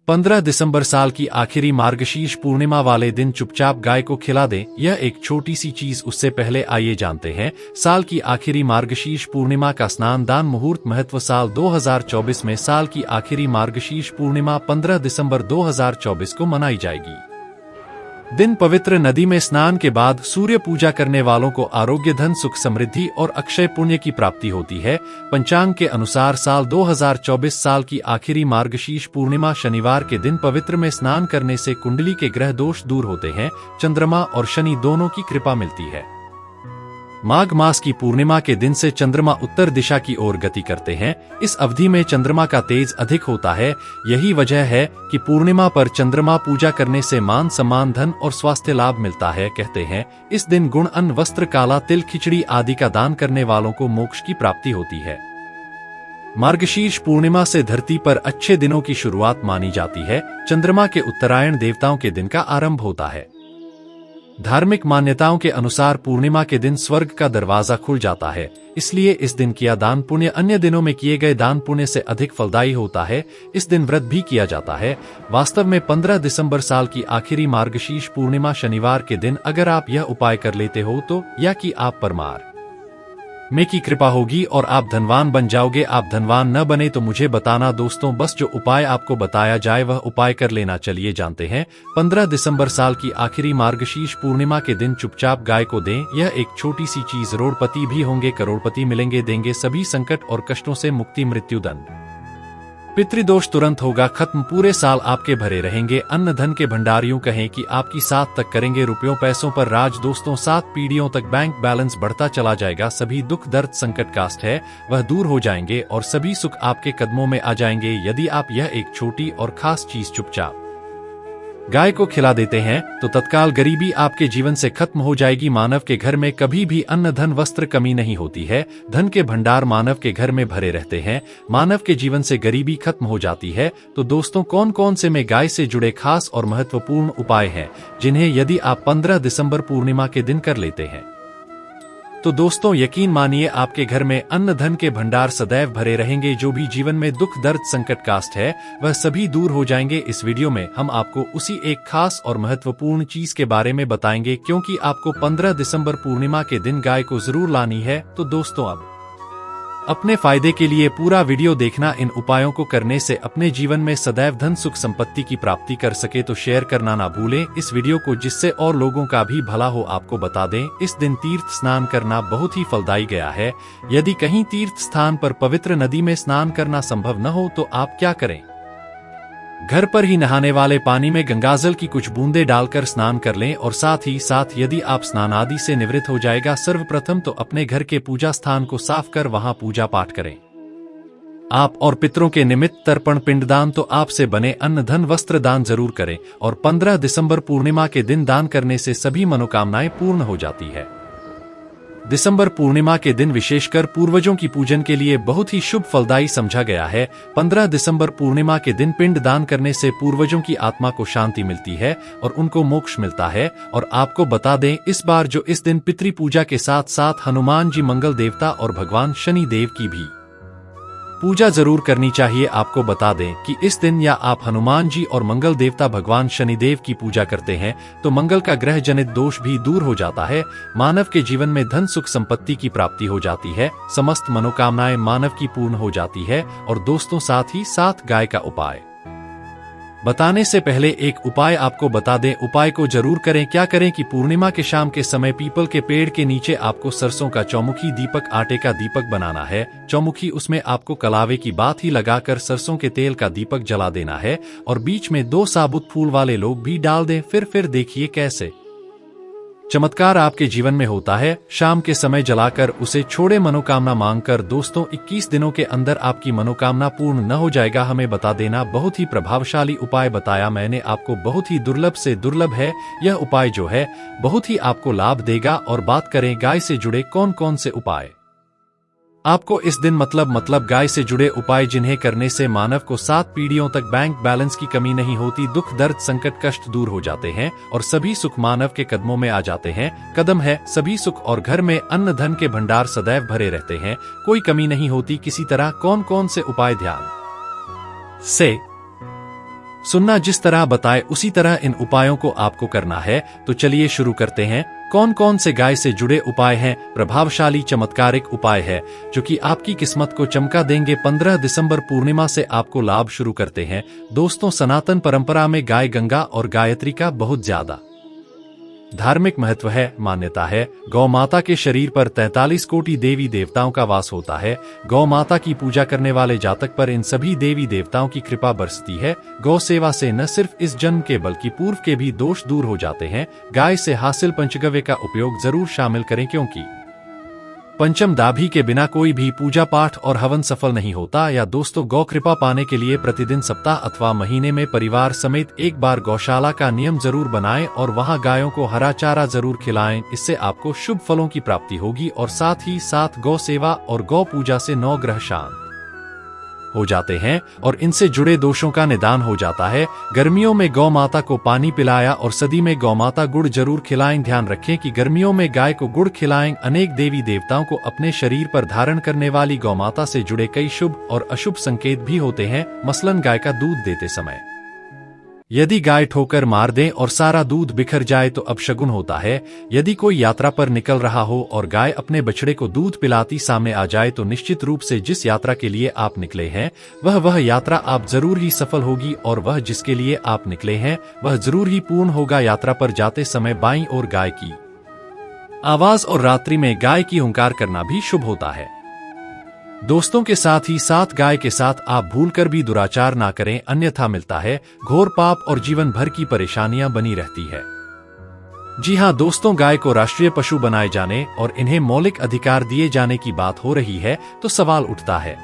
15 दिसंबर साल की आखिरी मार्गशीर्ष पूर्णिमा वाले दिन चुपचाप गाय को खिला दें। यह एक छोटी सी चीज, उससे पहले आइए जानते हैं साल की आखिरी मार्गशीर्ष पूर्णिमा का स्नान दान मुहूर्त महत्व। साल 2024 में साल की आखिरी मार्गशीर्ष पूर्णिमा 15 दिसंबर 2024 को मनाई जाएगी। दिन पवित्र नदी में स्नान के बाद सूर्य पूजा करने वालों को आरोग्य, धन, सुख, समृद्धि और अक्षय पुण्य की प्राप्ति होती है। पंचांग के अनुसार साल 2024 साल की आखिरी मार्गशीर्ष पूर्णिमा शनिवार के दिन पवित्र में स्नान करने से कुंडली के ग्रह दोष दूर होते हैं, चंद्रमा और शनि दोनों की कृपा मिलती है। माघ मास की पूर्णिमा के दिन से चंद्रमा उत्तर दिशा की ओर गति करते हैं। इस अवधि में चंद्रमा का तेज अधिक होता है। यही वजह है कि पूर्णिमा पर चंद्रमा पूजा करने से मान सम्मान, धन और स्वास्थ्य लाभ मिलता है। कहते हैं इस दिन गुण, अन्न, वस्त्र, काला तिल, खिचड़ी आदि का दान करने वालों को मोक्ष की प्राप्ति होती है। मार्गशीर्ष पूर्णिमा से धरती पर अच्छे दिनों की शुरुआत मानी जाती है। चंद्रमा के उत्तरायण देवताओं के दिन का आरंभ होता है। धार्मिक मान्यताओं के अनुसार पूर्णिमा के दिन स्वर्ग का दरवाजा खुल जाता है, इसलिए इस दिन किया दान पुण्य अन्य दिनों में किए गए दान पुण्य से अधिक फलदायी होता है। इस दिन व्रत भी किया जाता है। वास्तव में 15 दिसंबर साल की आखिरी मार्गशीर्ष पूर्णिमा शनिवार के दिन अगर आप यह उपाय कर लेते हो तो या कि आप परमार में की कृपा होगी और आप धनवान बन जाओगे। आप धनवान न बने तो मुझे बताना दोस्तों, बस जो उपाय आपको बताया जाए वह उपाय कर लेना। चलिए जानते हैं। 15 दिसंबर साल की आखिरी मार्गशीर्ष पूर्णिमा के दिन चुपचाप गाय को दें। यह एक छोटी सी चीज, करोड़पति भी होंगे, करोड़पति मिलेंगे, देंगे सभी संकट और कष्टों से मुक्ति, मृत्युदंड, पितृदोष तुरंत होगा खत्म, पूरे साल आपके भरे रहेंगे। अन्न धन के भंडार, यूं कहें कि आपकी 7 तक करेंगे रुपयों पैसों पर राज दोस्तों। 7 पीढ़ियों तक बैंक बैलेंस बढ़ता चला जाएगा। सभी दुख, दर्द, संकट, कास्ट है वह दूर हो जाएंगे और सभी सुख आपके कदमों में आ जाएंगे यदि आप यह एक छोटी और खास चीज चुपचाप गाय को खिला देते हैं तो तत्काल गरीबी आपके जीवन से खत्म हो जाएगी। मानव के घर में कभी भी अन्न, धन, वस्त्र कमी नहीं होती है। धन के भंडार मानव के घर में भरे रहते हैं। मानव के जीवन से गरीबी खत्म हो जाती है। तो दोस्तों, कौन कौन से में गाय से जुड़े खास और महत्वपूर्ण उपाय हैं जिन्हें यदि आप 15 दिसंबर पूर्णिमा के दिन कर लेते हैं तो दोस्तों यकीन मानिए आपके घर में अन्न धन के भंडार सदैव भरे रहेंगे। जो भी जीवन में दुख, दर्द, संकट, कास्ट है वह सभी दूर हो जाएंगे। इस वीडियो में हम आपको उसी एक खास और महत्वपूर्ण चीज के बारे में बताएंगे, क्योंकि आपको 15 दिसंबर पूर्णिमा के दिन गाय को जरूर लानी है। तो दोस्तों, अब अपने फायदे के लिए पूरा वीडियो देखना। इन उपायों को करने से अपने जीवन में सदैव धन, सुख, संपत्ति की प्राप्ति कर सके तो शेयर करना ना भूलें इस वीडियो को, जिससे और लोगों का भी भला हो। आपको बता दें इस दिन तीर्थ स्नान करना बहुत ही फलदायी गया है। यदि कहीं तीर्थ स्थान पर पवित्र नदी में स्नान करना संभव न हो तो आप क्या करें, घर पर ही नहाने वाले पानी में गंगाजल की कुछ बूंदें डालकर स्नान कर लें। और साथ ही साथ यदि आप स्नान आदि से निवृत्त हो जाएगा, सर्वप्रथम तो अपने घर के पूजा स्थान को साफ कर वहां पूजा पाठ करें। आप और पितरों के निमित्त तर्पण, पिंडदान तो आपसे बने अन्न, धन, वस्त्र दान जरूर करें। और 15 दिसंबर पूर्णिमा के दिन दान करने से सभी मनोकामनाएं पूर्ण हो जाती है। दिसंबर पूर्णिमा के दिन विशेषकर पूर्वजों की पूजन के लिए बहुत ही शुभ फलदायी समझा गया है। 15 दिसंबर पूर्णिमा के दिन पिंड दान करने से पूर्वजों की आत्मा को शांति मिलती है और उनको मोक्ष मिलता है। और आपको बता दें इस बार जो इस दिन पितृ पूजा के साथ साथ हनुमान जी, मंगल देवता और भगवान शनि देव की भी पूजा जरूर करनी चाहिए। आपको बता दें कि इस दिन या आप हनुमान जी और मंगल देवता भगवान शनिदेव की पूजा करते हैं तो मंगल का ग्रह जनित दोष भी दूर हो जाता है। मानव के जीवन में धन, सुख, संपत्ति की प्राप्ति हो जाती है। समस्त मनोकामनाएं मानव की पूर्ण हो जाती है। और दोस्तों, साथ ही साथ गाय का उपाय बताने से पहले एक उपाय आपको बता दें। उपाय को जरूर करें। क्या करें कि पूर्णिमा के शाम के समय पीपल के पेड़ के नीचे आपको सरसों का चौमुखी दीपक, आटे का दीपक बनाना है। चौमुखी, उसमें आपको कलावे की बात ही लगाकर सरसों के तेल का दीपक जला देना है और बीच में 2 साबुत फूल वाले लोग भी डाल दें। फिर देखिए कैसे चमत्कार आपके जीवन में होता है। शाम के समय जलाकर उसे छोड़े, मनोकामना मांगकर। दोस्तों, 21 दिनों के अंदर आपकी मनोकामना पूर्ण न हो जाएगा। हमें बता देना, बहुत ही प्रभावशाली उपाय बताया मैंने आपको, बहुत ही दुर्लभ से दुर्लभ है यह उपाय जो है, बहुत ही आपको लाभ देगा। और बात करें गाय से जुड़े कौन कौन से उपाय आपको इस दिन मतलब गाय से जुड़े उपाय जिन्हें करने से मानव को 7 पीढ़ियों तक बैंक बैलेंस की कमी नहीं होती, दुख, दर्द, संकट, कष्ट दूर हो जाते हैं और सभी सुख मानव के कदमों में आ जाते हैं। कदम है सभी सुख और घर में अन्न धन के भंडार सदैव भरे रहते हैं, कोई कमी नहीं होती किसी तरह। कौन कौन से उपाय ध्यान से सुनना जिस तरह बताए उसी तरह इन उपायों को आपको करना है। तो चलिए शुरू करते हैं। कौन कौन से गाय से जुड़े उपाय हैं? प्रभावशाली चमत्कारिक उपाय है जो कि आपकी किस्मत को चमका देंगे। 15 दिसंबर पूर्णिमा से आपको लाभ शुरू करते हैं। दोस्तों, सनातन परंपरा में गाय गंगा और गायत्री का बहुत ज्यादा धार्मिक महत्व है। मान्यता है गौ माता के शरीर पर 43 कोटि देवी देवताओं का वास होता है। गौ माता की पूजा करने वाले जातक पर इन सभी देवी देवताओं की कृपा बरसती है। गौ सेवा से न सिर्फ इस जन्म के बल्कि पूर्व के भी दोष दूर हो जाते हैं। गाय से हासिल पंचगव्य का उपयोग जरूर शामिल करें, क्योंकि पंचम दाभी के बिना कोई भी पूजा पाठ और हवन सफल नहीं होता। या दोस्तों, गौ कृपा पाने के लिए प्रतिदिन, सप्ताह अथवा महीने में परिवार समेत एक बार गौशाला का नियम जरूर बनाएं और वहां गायों को हरा चारा जरूर खिलाएं। इससे आपको शुभ फलों की प्राप्ति होगी और साथ ही साथ गौ सेवा और गौ पूजा से 9 ग्रह शांत हो जाते हैं और इनसे जुड़े दोषों का निदान हो जाता है। गर्मियों में गौ माता को पानी पिलाया और सर्दी में गौ माता गुड़ जरूर खिलाएं। ध्यान रखें कि गर्मियों में गाय को गुड़ खिलाएं। अनेक देवी देवताओं को अपने शरीर पर धारण करने वाली गौ माता से जुड़े कई शुभ और अशुभ संकेत भी होते हैं। मसलन, गाय का दूध देते समय यदि गाय ठोकर मार दे और सारा दूध बिखर जाए तो अपशगुन होता है। यदि कोई यात्रा पर निकल रहा हो और गाय अपने बछड़े को दूध पिलाती सामने आ जाए तो निश्चित रूप से जिस यात्रा के लिए आप निकले हैं वह यात्रा आप जरूर ही सफल होगी और वह जिसके लिए आप निकले हैं वह जरूर ही पूर्ण होगा। यात्रा पर जाते समय बाईं ओर गाय की आवाज और रात्रि में गाय की हुंकार करना भी शुभ होता है। दोस्तों के साथ ही साथ गाय के साथ आप भूलकर भी दुराचार ना करें, अन्यथा मिलता है घोर पाप और जीवन भर की परेशानियां बनी रहती है। जी हां दोस्तों, गाय को राष्ट्रीय पशु बनाए जाने और इन्हें मौलिक अधिकार दिए जाने की बात हो रही है तो सवाल उठता है,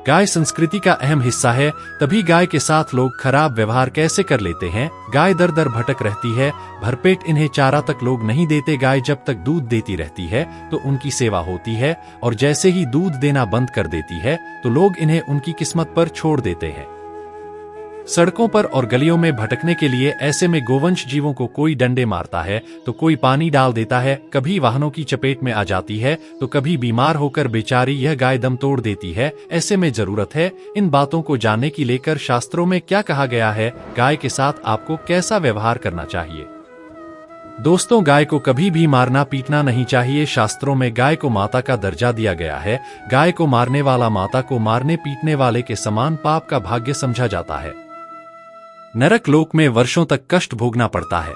गाय संस्कृति का अहम हिस्सा है, तभी गाय के साथ लोग खराब व्यवहार कैसे कर लेते हैं? गाय दर दर भटक रहती है, भरपेट इन्हें चारा तक लोग नहीं देते। गाय जब तक दूध देती रहती है तो उनकी सेवा होती है और जैसे ही दूध देना बंद कर देती है तो लोग इन्हें उनकी किस्मत पर छोड़ देते हैं। सड़कों पर और गलियों में भटकने के लिए ऐसे में गोवंश जीवों को कोई डंडे मारता है तो कोई पानी डाल देता है, कभी वाहनों की चपेट में आ जाती है तो कभी बीमार होकर बेचारी यह गाय दम तोड़ देती है। ऐसे में जरूरत है इन बातों को जानने की लेकर शास्त्रों में क्या कहा गया है, गाय के साथ आपको कैसा व्यवहार करना चाहिए। दोस्तों, गाय को कभी भी मारना पीटना नहीं चाहिए। शास्त्रों में गाय को माता का दर्जा दिया गया है। गाय को मारने वाला माता को मारने पीटने वाले के समान पाप का भाग्य समझा जाता है। नरक लोक में वर्षों तक कष्ट भोगना पड़ता है,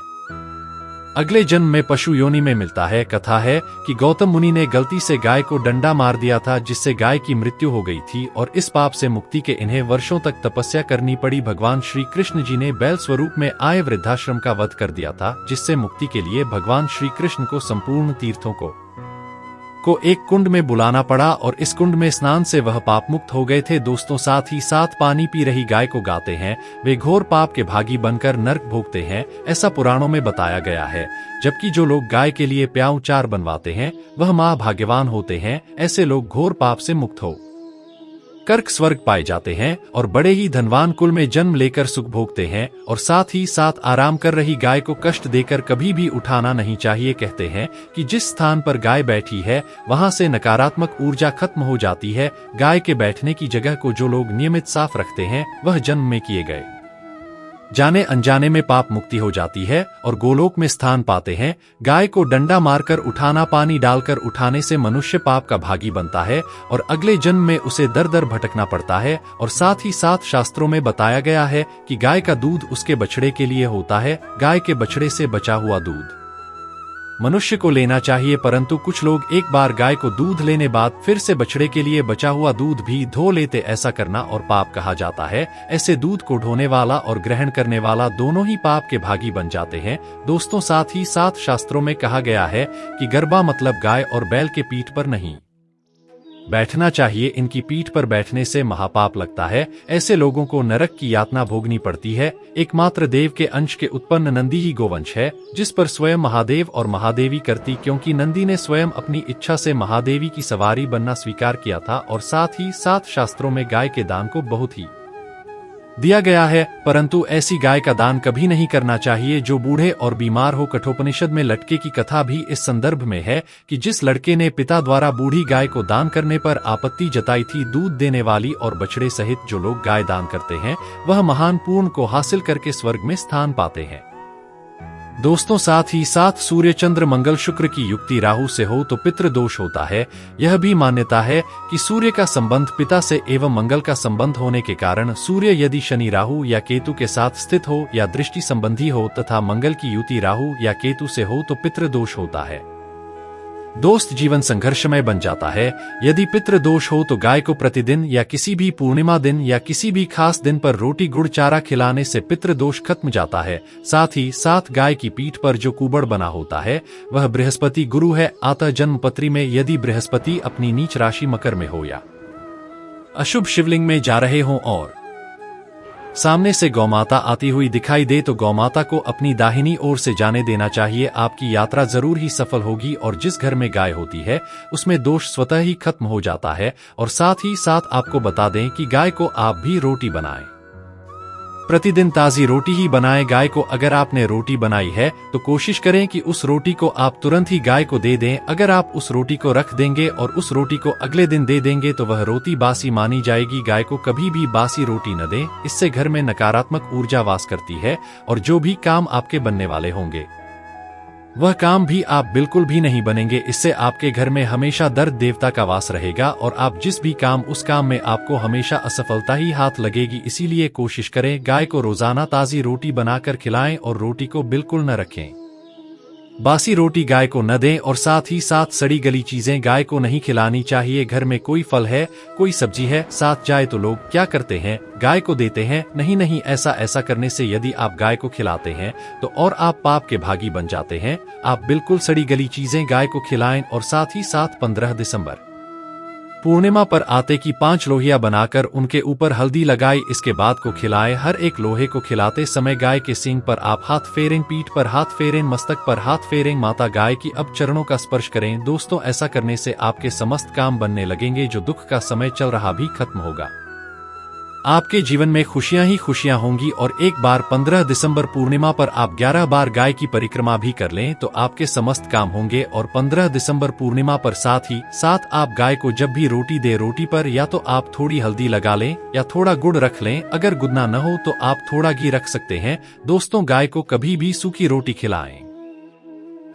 अगले जन्म में पशु योनि में मिलता है। कथा है कि गौतम मुनि ने गलती से गाय को डंडा मार दिया था जिससे गाय की मृत्यु हो गई थी और इस पाप से मुक्ति के इन्हें वर्षों तक तपस्या करनी पड़ी। भगवान श्री कृष्ण जी ने बैल स्वरूप में आए वृद्धाश्रम का वध कर दिया था, जिससे मुक्ति के लिए भगवान श्री कृष्ण को संपूर्ण तीर्थों को एक कुंड में बुलाना पड़ा और इस कुंड में स्नान से वह पाप मुक्त हो गए थे। दोस्तों, साथ ही साथ पानी पी रही गाय को गाते हैं वे घोर पाप के भागी बनकर नर्क भोगते हैं, ऐसा पुराणों में बताया गया है। जबकि जो लोग गाय के लिए प्याऊ चार बनवाते हैं वह मां भाग्यवान होते हैं। ऐसे लोग घोर पाप से मुक्त हो कर्क स्वर्ग पाए जाते हैं और बड़े ही धनवान कुल में जन्म लेकर सुख भोगते हैं। और साथ ही साथ आराम कर रही गाय को कष्ट देकर कभी भी उठाना नहीं चाहिए। कहते हैं कि जिस स्थान पर गाय बैठी है वहां से नकारात्मक ऊर्जा खत्म हो जाती है। गाय के बैठने की जगह को जो लोग नियमित साफ रखते हैं वह जन्म में किए गए जाने अनजाने में पाप मुक्ति हो जाती है और गोलोक में स्थान पाते हैं। गाय को डंडा मारकर उठाना, पानी डालकर उठाने से मनुष्य पाप का भागी बनता है और अगले जन्म में उसे दर दर भटकना पड़ता है। और साथ ही साथ शास्त्रों में बताया गया है कि गाय का दूध उसके बछड़े के लिए होता है। गाय के बछड़े से बचा हुआ दूध मनुष्य को लेना चाहिए, परंतु कुछ लोग एक बार गाय को दूध लेने बाद फिर से बछड़े के लिए बचा हुआ दूध भी धो लेते। ऐसा करना और पाप कहा जाता है। ऐसे दूध को ढोने वाला और ग्रहण करने वाला दोनों ही पाप के भागी बन जाते हैं। दोस्तों, साथ ही साथ शास्त्रों में कहा गया है कि गरबा मतलब गाय और बैल के पीठ पर नहीं बैठना चाहिए। इनकी पीठ पर बैठने से महापाप लगता है। ऐसे लोगों को नरक की यातना भोगनी पड़ती है। एकमात्र देव के अंश के उत्पन्न नंदी ही गोवंश है, जिस पर स्वयं महादेव और महादेवी करती, क्योंकि नंदी ने स्वयं अपनी इच्छा से महादेवी की सवारी बनना स्वीकार किया था। और साथ ही साथ शास्त्रों में गाय के दान को बहुत ही दिया गया है, परंतु ऐसी गाय का दान कभी नहीं करना चाहिए जो बूढ़े और बीमार हो। कठोपनिषद में लटके की कथा भी इस संदर्भ में है कि जिस लड़के ने पिता द्वारा बूढ़ी गाय को दान करने पर आपत्ति जताई थी, दूध देने वाली और बछड़े सहित जो लोग गाय दान करते हैं वह महान पूर्ण को हासिल करके स्वर्ग में स्थान पाते हैं। दोस्तों, साथ ही साथ सूर्य चंद्र मंगल शुक्र की युक्ति राहु से हो तो पितृ दोष होता है। यह भी मान्यता है कि सूर्य का संबंध पिता से एवं मंगल का संबंध होने के कारण सूर्य यदि शनि राहु या केतु के साथ स्थित हो या दृष्टि संबंधी हो तथा मंगल की युति राहु या केतु से हो तो पितृ दोष होता है। दोस्त, जीवन संघर्षमय बन जाता है। यदि पितृ दोष हो तो गाय को प्रतिदिन या किसी भी पूर्णिमा दिन या किसी भी खास दिन पर रोटी गुड़ चारा खिलाने से पितृ दोष खत्म जाता है। साथ ही साथ गाय की पीठ पर जो कुबड़ बना होता है वह बृहस्पति गुरु है। अतः जन्मपत्री में यदि बृहस्पति अपनी नीच राशि मकर में हो या अशुभ शिवलिंग में जा रहे हों और सामने से गौमाता आती हुई दिखाई दे तो गौमाता को अपनी दाहिनी ओर से जाने देना चाहिए। आपकी यात्रा जरूर ही सफल होगी और जिस घर में गाय होती है उसमें दोष स्वतः ही खत्म हो जाता है। और साथ ही साथ आपको बता दें कि गाय को आप भी रोटी बनाएं। प्रतिदिन ताजी रोटी ही बनाएं। गाय को अगर आपने रोटी बनाई है तो कोशिश करें कि उस रोटी को आप तुरंत ही गाय को दे दें। अगर आप उस रोटी को रख देंगे और उस रोटी को अगले दिन दे देंगे तो वह रोटी बासी मानी जाएगी। गाय को कभी भी बासी रोटी न दें, इससे घर में नकारात्मक ऊर्जा वास करती है और जो भी काम आपके बनने वाले होंगे वह काम भी आप बिल्कुल भी नहीं बनेंगे। इससे आपके घर में हमेशा दर्द देवता का वास रहेगा और आप जिस भी काम उस काम में आपको हमेशा असफलता ही हाथ लगेगी। इसीलिए कोशिश करें गाय को रोजाना ताजी रोटी बनाकर खिलाएं और रोटी को बिल्कुल न रखें। बासी रोटी गाय को न दें और साथ ही साथ सड़ी गली चीजें गाय को नहीं खिलानी चाहिए। घर में कोई फल है, कोई सब्जी है, साथ जाए तो लोग क्या करते हैं, गाय को देते हैं। नहीं, ऐसा करने से यदि आप गाय को खिलाते हैं तो और आप पाप के भागी बन जाते हैं। आप बिल्कुल सड़ी गली चीजें गाय को खिलाएं और साथ ही साथ 15 दिसंबर पूर्णिमा पर आटे की 5 लोहिया बनाकर उनके ऊपर हल्दी लगाई, इसके बाद को खिलाएं। हर एक लोहे को खिलाते समय गाय के सींग पर आप हाथ फेरें, पीठ पर हाथ फेरें, मस्तक पर हाथ फेरें। माता गाय की अब चरणों का स्पर्श करें। दोस्तों, ऐसा करने से आपके समस्त काम बनने लगेंगे। जो दुख का समय चल रहा भी खत्म होगा। आपके जीवन में खुशियां ही खुशियां होंगी। और एक बार 15 दिसंबर पूर्णिमा पर आप 11 बार गाय की परिक्रमा भी कर लें तो आपके समस्त काम होंगे। और 15 दिसंबर पूर्णिमा पर साथ ही साथ आप गाय को जब भी रोटी दे, रोटी पर या तो आप थोड़ी हल्दी लगा लें या थोड़ा गुड़ रख लें। अगर गुदना न हो तो आप थोड़ा घी रख सकते हैं। दोस्तों, गाय को कभी भी सूखी रोटी खिलाएं।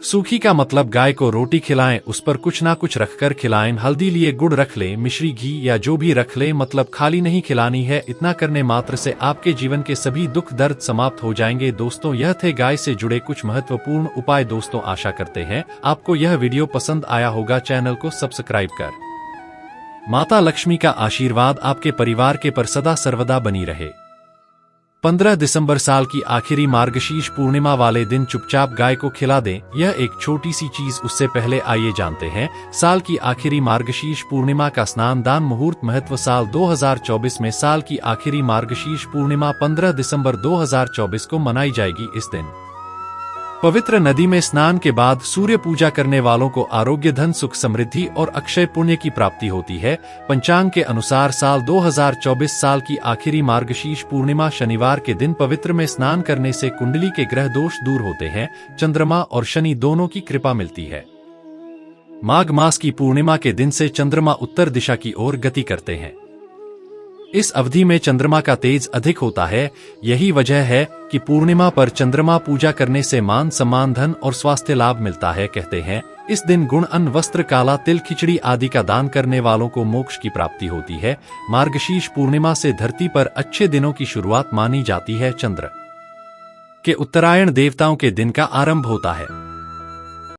सूखी का मतलब गाय को रोटी खिलाएं, उस पर कुछ ना कुछ रखकर खिलाएं। हल्दी लिए गुड़ रख लें, मिश्री घी या जो भी रख लें, मतलब खाली नहीं खिलानी है। इतना करने मात्र से आपके जीवन के सभी दुख दर्द समाप्त हो जाएंगे। दोस्तों, यह थे गाय से जुड़े कुछ महत्वपूर्ण उपाय। दोस्तों, आशा करते हैं आपको यह वीडियो पसंद आया होगा। चैनल को सब्सक्राइब कर माता लक्ष्मी का आशीर्वाद आपके परिवार के पर सदा सर्वदा बनी रहे। 15 दिसंबर साल की आखिरी मार्गशीर्ष पूर्णिमा वाले दिन चुपचाप गाय को खिला दें। यह एक छोटी सी चीज। उससे पहले आइए जानते हैं साल की आखिरी मार्गशीर्ष पूर्णिमा का स्नान दान मुहूर्त महत्व। साल 2024 में साल की आखिरी मार्गशीर्ष पूर्णिमा 15 दिसंबर 2024 को मनाई जाएगी। इस दिन पवित्र नदी में स्नान के बाद सूर्य पूजा करने वालों को आरोग्य, धन, सुख, समृद्धि और अक्षय पुण्य की प्राप्ति होती है। पंचांग के अनुसार साल 2024 साल की आखिरी मार्गशीर्ष पूर्णिमा शनिवार के दिन पवित्र में स्नान करने से कुंडली के ग्रह दोष दूर होते हैं। चंद्रमा और शनि दोनों की कृपा मिलती है। माघ मास की पूर्णिमा के दिन से चंद्रमा उत्तर दिशा की ओर गति करते हैं। इस अवधि में चंद्रमा का तेज अधिक होता है। यही वजह है कि पूर्णिमा पर चंद्रमा पूजा करने से मान सम्मान, धन और स्वास्थ्य लाभ मिलता है। कहते हैं इस दिन गुण, अन्न, वस्त्र, काला तिल, खिचड़ी आदि का दान करने वालों को मोक्ष की प्राप्ति होती है। मार्गशीर्ष पूर्णिमा से धरती पर अच्छे दिनों की शुरुआत मानी जाती है। चंद्र के उत्तरायण देवताओं के दिन का आरंभ होता है।